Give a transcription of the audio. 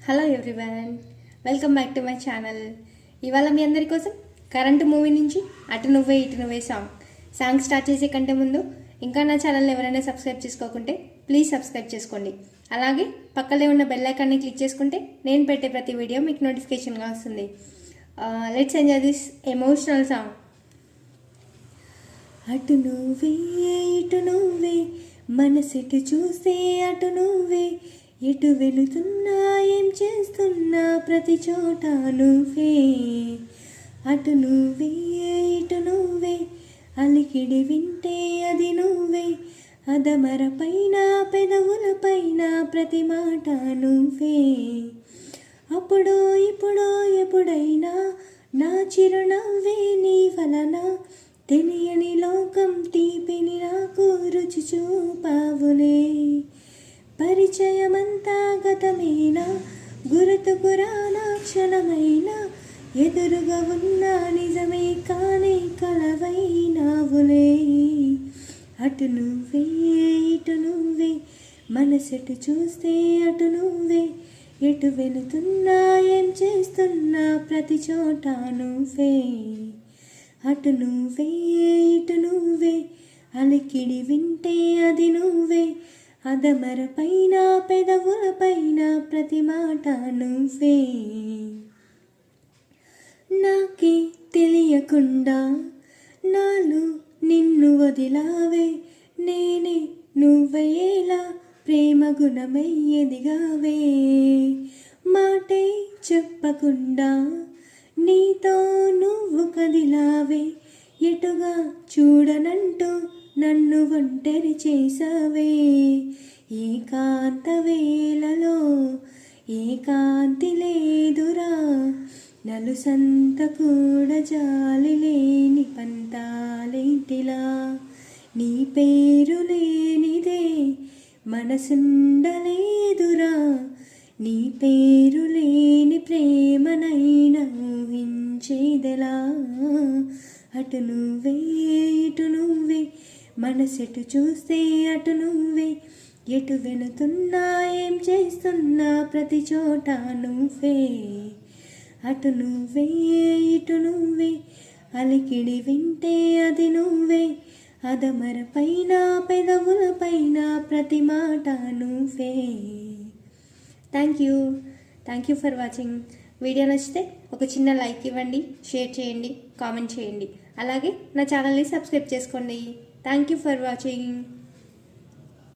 Hello everyone, welcome back to my channel. ఇవాళ మీ అందరి కోసం కరెంట్ మూవీ నుంచి అటు నువ్వే ఇటు నువ్వే సాంగ్ స్టార్ట్ చేసే కంటే ముందు ఇంకా నా ఛానల్ని ఎవరైనా సబ్స్క్రైబ్ చేసుకోకుంటే ప్లీజ్ సబ్స్క్రైబ్ చేసుకోండి. అలాగే పక్కనే ఉన్న బెల్ ఐకాన్ని క్లిక్ చేసుకుంటే నేను పెట్టే ప్రతి వీడియో మీకు నోటిఫికేషన్గా వస్తుంది. Let's enjoy this emotional song. అటు నువ్వే ఇటు నువ్వే మనసెటు చూస్తే అటు నువ్వే, ఎటు వెళుతున్నా ఏం చేస్తున్నా ప్రతి చోట నువ్వే. అటు నువ్వే ఇటు నువ్వే అలికిడి వింటే అది నువ్వే, అదమర పైన పెదవుల పైన ప్రతి మాట నువ్వే. అప్పుడో ఇప్పుడో ఎప్పుడైనా నా చిరునవ్వే నీ వలన, తెలియని లోకం తీపిని నాకు రుచి చూపావులే. పరిచయమంతా గతమేనా, గుర్తుకు రానా క్షణమైనా, ఎదురుగా ఉన్న నిజమే కానీ కలవైనావులే. అటు నువ్వే ఇటు నువ్వే మనసెటు చూస్తే అటు నువ్వే, ఎటు వెళుతున్నా ఏం చేస్తున్నా ప్రతి చోట నువ్వే. అటు నువ్వే ఇటు నువ్వే అలికిడి వింటే అది నువ్వే, అదమర పైన పెదవుల పైన ప్రతి మాట నువ్వే. నాకే తెలియకుండా నాలో నిన్ను వదిలావే, నేనే నువ్వయ్యేలా ప్రేమ గుణమై ఎదిగావే. మాటే చెప్పకుండా నీతో నువ్వు కదిలావే, ఎటుగా చూడనంటూ నన్ను ఒంటరి చేసావే. ఏకాంత వేళలో ఏకాంతి లేదురా, నలుసంత కూడా జాలి లేని పంతాలేంటిలా. నీ పేరు లేనిదే మనసుండలేదురా, నీ పేరు లేని ప్రేమనైనా ఊహించేదెలా. అటు నువ్వే ఇటు నువ్వే మనసెటు చూస్తే అటు నువ్వే, ఎటు వెళుతున్నా ఏం చేస్తున్నా ప్రతి చోట నువ్వే. అటు నువ్వే ఇటు నువ్వే అలికిడి వింటే అది నువ్వే, అదమర పైన పెదవుల పైన ప్రతి మాట నువ్వే. Thank you for watching. Video నచ్చితే ఒక చిన్న లైక్ ఇవ్వండి, షేర్ చేయండి, కామెంట్ చేయండి. అలాగే నా ఛానల్ని సబ్స్క్రైబ్ చేసుకోండి. Thank you for watching.